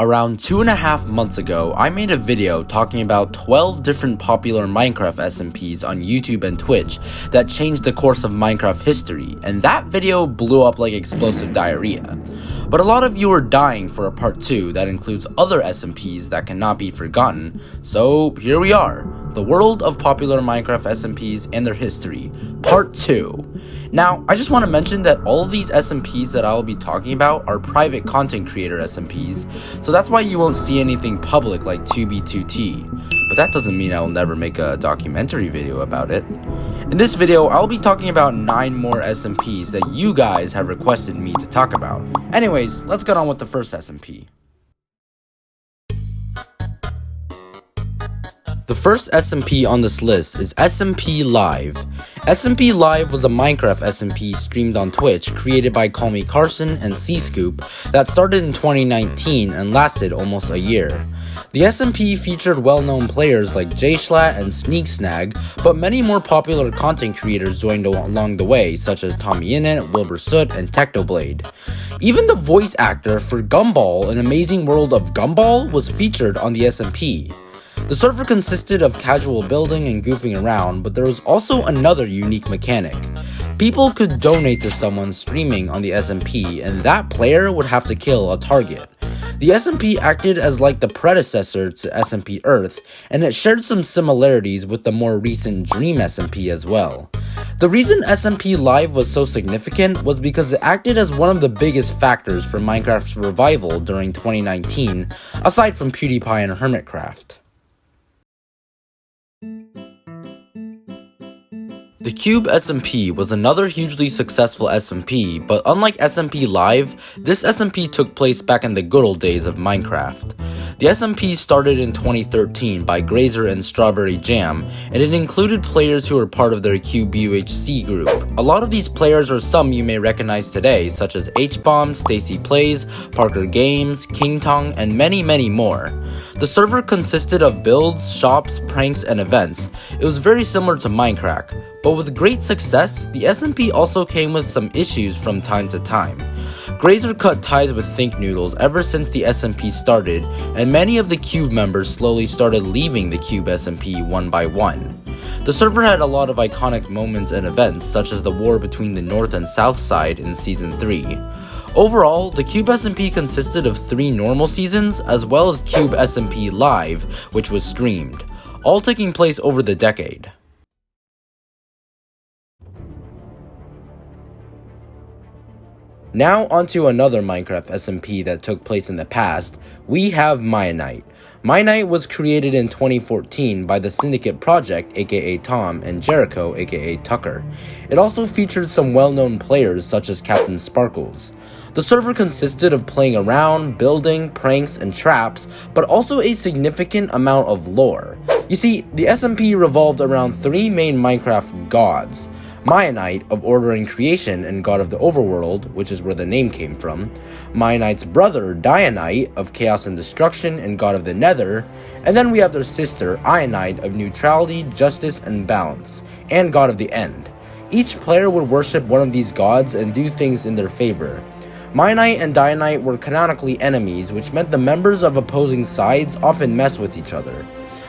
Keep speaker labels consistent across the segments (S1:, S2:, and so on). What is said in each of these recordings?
S1: Around 2.5 months ago, I made a video talking about 12 different popular Minecraft SMPs on YouTube and Twitch that changed the course of Minecraft history, and that video blew up like explosive diarrhea. But a lot of you are dying for a part 2 that includes other SMPs that cannot be forgotten, so here we are, the world of popular Minecraft SMPs and their history, part 2. Now, I just want to mention that all of these SMPs that I will be talking about are private content creator SMPs, so that's why you won't see anything public like 2B2T, but that doesn't mean I will never make a documentary video about it. In this video, I'll be talking about 9 more SMPs that you guys have requested me to talk about. Anyways, let's get on with the first SMP. The first SMP on this list is SMPLive. SMPLive was a Minecraft SMP streamed on Twitch created by Call Me Carson and C-Scoop that started in 2019 and lasted almost a year. The SMP featured well-known players like JSchlatt and Sneaksnag, but many more popular content creators joined along the way, such as Mianite, Wilbur Soot, and Technoblade. Even the voice actor for Gumball, An Amazing World of Gumball, was featured on the SMP. The server consisted of casual building and goofing around, but there was also another unique mechanic. People could donate to someone streaming on the SMP, and that player would have to kill a target. The SMP acted as like the predecessor to SMP Earth, and it shared some similarities with the more recent Dream SMP as well. The reason SMPLive was so significant was because it acted as one of the biggest factors for Minecraft's revival during 2019, aside from PewDiePie and Hermitcraft. The Cube SMP was another hugely successful SMP, but unlike SMPLive, this SMP took place back in the good old days of Minecraft. The SMP started in 2013 by Grazer and Strawberry Jam, and it included players who were part of their Cube UHC group. A lot of these players are some you may recognize today, such as H-Bomb, Stacy Plays, Parker Games, King Tong, and many more. The server consisted of builds, shops, pranks, and events. It was very similar to Mindcrack, but with great success, the SMP also came with some issues from time to time. Grazer cut ties with Think Noodles ever since the SMP started, and many of the Cube members slowly started leaving the Cube SMP one by one. The server had a lot of iconic moments and events, such as the war between the North and South side in Season 3. Overall, the Cube SMP consisted of 3 normal seasons, as well as Cube SMPLive, which was streamed, all taking place over the decade. Now onto another Minecraft SMP that took place in the past, we have Mianite. Mianite was created in 2014 by the Syndicate Project, aka Tom, and Jericho, aka Tucker. It also featured some well-known players such as Captain Sparkles. The server consisted of playing around, building, pranks, and traps, but also a significant amount of lore. You see, the SMP revolved around 3 main Minecraft gods: Mianite, of order and creation and god of the overworld, which is where the name came from; Mianite's brother, Dionite, of chaos and destruction and god of the nether; and then we have their sister, Ionite, of neutrality, justice, and balance, and god of the end. Each player would worship one of these gods and do things in their favor. Mianite and Dionite were canonically enemies, which meant the members of opposing sides often mess with each other.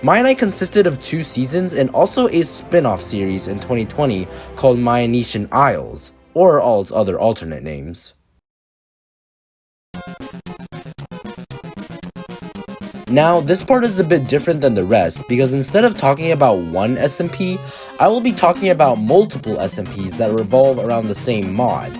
S1: Mianite consisted of 2 seasons and also a spin-off series in 2020 called Mianitian Isles, or all its other alternate names. Now, this part is a bit different than the rest, because instead of talking about one SMP, I will be talking about multiple SMPs that revolve around the same mod,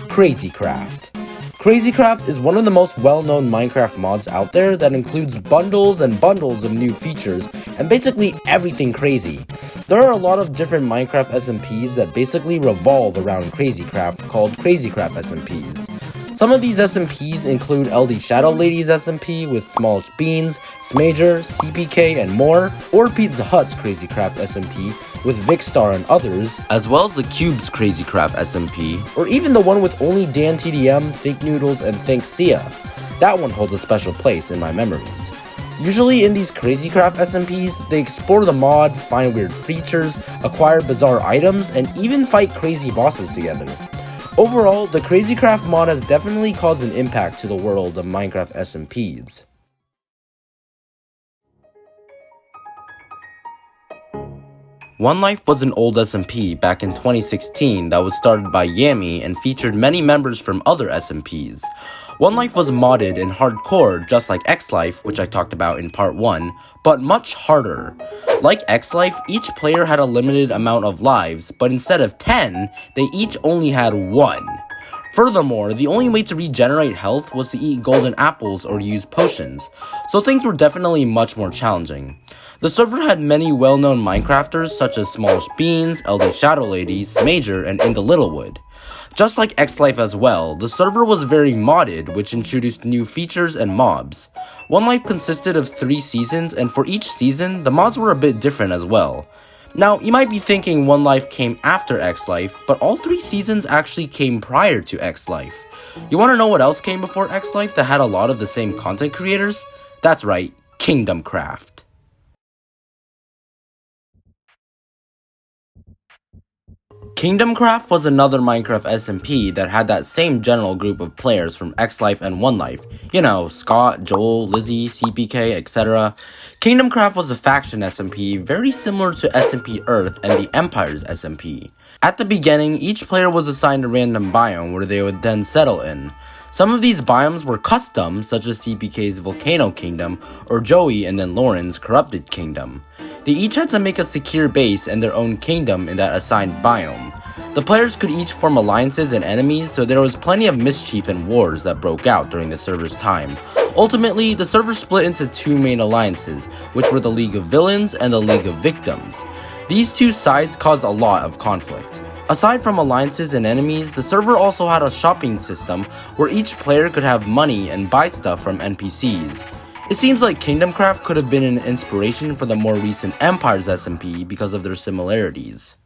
S1: CrazyCraft. CrazyCraft is one of the most well-known Minecraft mods out there that includes bundles and bundles of new features and basically everything crazy. There are a lot of different Minecraft SMPs that basically revolve around CrazyCraft called CrazyCraft SMPs. Some of these SMPs include LD Shadow Lady's SMP with Smallish Beans, Smager, CPK, and more, or Pizza Hut's CrazyCraft SMP with Vicstar and others, as well as the Cube's CrazyCraft SMP, or even the one with only DanTDM, Think Noodles, and Think Sia. That one holds a special place in my memories. Usually in these CrazyCraft SMPs, they explore the mod, find weird features, acquire bizarre items, and even fight crazy bosses together. Overall, the CrazyCraft mod has definitely caused an impact to the world of Minecraft SMPs. One Life was an old SMP back in 2016 that was started by Yami and featured many members from other SMPs. One Life was modded in hardcore just like X-Life, which I talked about in part 1, but much harder. Like X-Life, each player had a limited amount of lives, but instead of 10, they each only had 1. Furthermore, the only way to regenerate health was to eat golden apples or use potions, so things were definitely much more challenging. The server had many well-known Minecrafters such as Smallish Beans, LD Shadow Lady, Smager, and Inga Littlewood. Just like X-Life as well, the server was very modded, which introduced new features and mobs. One Life consisted of 3 seasons, and for each season, the mods were a bit different as well. Now, you might be thinking One Life came after X-Life, but all 3 seasons actually came prior to X-Life. You wanna know what else came before X-Life that had a lot of the same content creators? That's right, KingdomCraft. KingdomCraft was another Minecraft SMP that had that same general group of players from X-Life and One Life. You know, Scott, Joel, Lizzie, CPK, etc. KingdomCraft was a faction SMP very similar to SMP Earth and the Empire's SMP. At the beginning, each player was assigned a random biome where they would then settle in. Some of these biomes were custom, such as CPK's Volcano Kingdom, or Joey and then Lauren's Corrupted Kingdom. They each had to make a secure base and their own kingdom in that assigned biome. The players could each form alliances and enemies, so there was plenty of mischief and wars that broke out during the server's time. Ultimately, the server split into 2 main alliances, which were the League of Villains and the League of Victims. These 2 sides caused a lot of conflict. Aside from alliances and enemies, the server also had a shopping system where each player could have money and buy stuff from NPCs. It seems like KingdomCraft could have been an inspiration for the more recent Empire's SMP because of their similarities.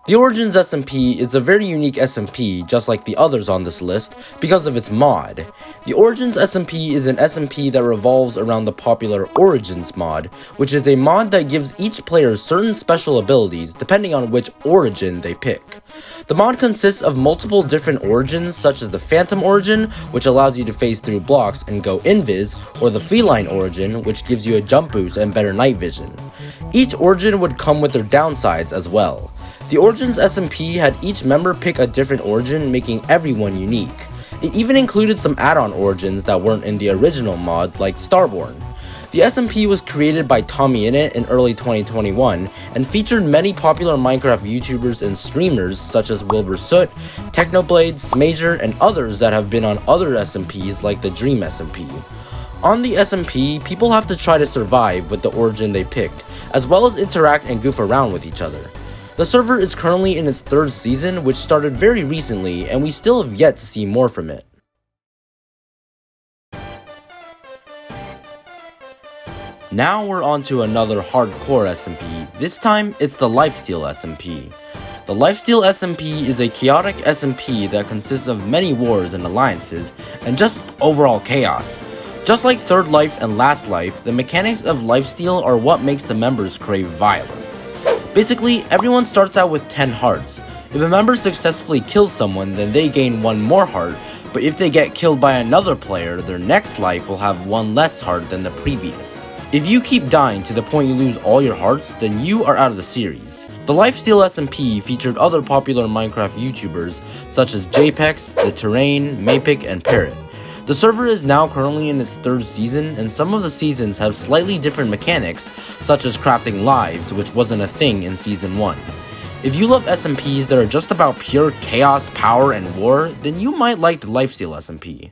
S1: The Origins SMP is a very unique SMP, just like the others on this list, because of its mod. The Origins SMP is an SMP that revolves around the popular Origins mod, which is a mod that gives each player certain special abilities depending on which origin they pick. The mod consists of multiple different origins, such as the Phantom Origin, which allows you to phase through blocks and go invis, or the Feline Origin, which gives you a jump boost and better night vision. Each origin would come with their downsides as well. The Origins SMP had each member pick a different origin, making everyone unique. It even included some add-on origins that weren't in the original mod, like Starborn. The SMP was created by Mianite in early 2021 and featured many popular Minecraft YouTubers and streamers such as Wilbur Soot, Technoblade, Smager, and others that have been on other SMPs like the Dream SMP. On the SMP, people have to try to survive with the origin they picked, as well as interact and goof around with each other. The server is currently in its 3rd season, which started very recently, and we still have yet to see more from it. Now we're on to another hardcore SMP. This time, it's the Lifesteal SMP. The Lifesteal SMP is a chaotic SMP that consists of many wars and alliances, and just overall chaos. Just like Third Life and Last Life, the mechanics of Lifesteal are what makes the members crave violence. Basically, everyone starts out with 10 hearts. If a member successfully kills someone, then they gain 1 more heart, but if they get killed by another player, their next life will have 1 less heart than the previous. If you keep dying to the point you lose all your hearts, then you are out of the series. The Lifesteal SMP featured other popular Minecraft YouTubers such as JPEX, The Terrain, Mapic, and Parrot. The server is now currently in its 3rd season, and some of the seasons have slightly different mechanics, such as crafting lives, which wasn't a thing in Season 1. If you love SMPs that are just about pure chaos, power, and war, then you might like the Lifesteal SMP.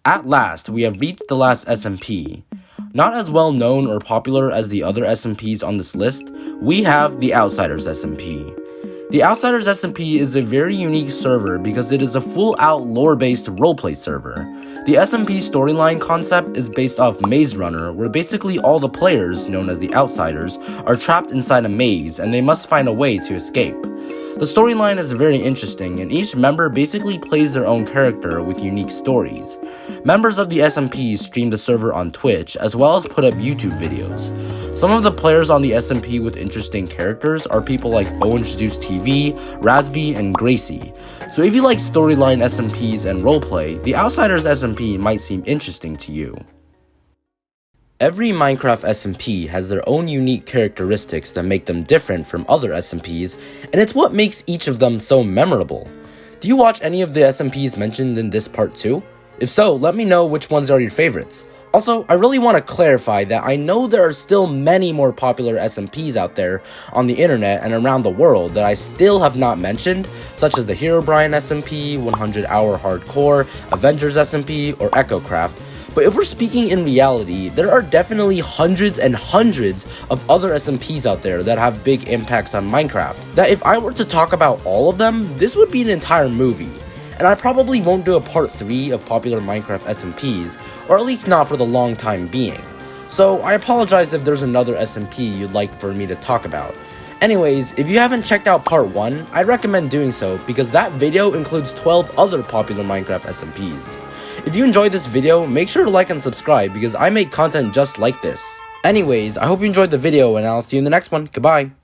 S1: At last, we have reached the last SMP. Not as well known or popular as the other SMPs on this list, we have the Outsiders SMP. The Outsiders SMP is a very unique server because it is a full-out lore-based roleplay server. The SMP storyline concept is based off Maze Runner, where basically all the players, known as the Outsiders, are trapped inside a maze and they must find a way to escape. The storyline is very interesting, and each member basically plays their own character with unique stories. Members of the SMP stream the server on Twitch, as well as put up YouTube videos. Some of the players on the SMP with interesting characters are people like Orange Juice TV, Razby, and Gracie. So if you like storyline SMPs and roleplay, the Outsiders SMP might seem interesting to you. Every Minecraft SMP has their own unique characteristics that make them different from other SMPs, and it's what makes each of them so memorable. Do you watch any of the SMPs mentioned in this part too? If so, let me know which ones are your favorites. Also, I really want to clarify that I know there are still many more popular SMPs out there on the internet and around the world that I still have not mentioned, such as the Herobrine SMP, 100 Hour Hardcore, Avengers SMP, or EchoCraft. But if we're speaking in reality, there are definitely hundreds and hundreds of other SMPs out there that have big impacts on Minecraft, that if I were to talk about all of them, this would be an entire movie. And I probably won't do a part 3 of popular Minecraft SMPs, or at least not for the long time being. So I apologize if there's another SMP you'd like for me to talk about. Anyways, if you haven't checked out part 1, I'd recommend doing so because that video includes 12 other popular Minecraft SMPs. If you enjoyed this video, make sure to like and subscribe because I make content just like this. Anyways, I hope you enjoyed the video and I'll see you in the next one. Goodbye.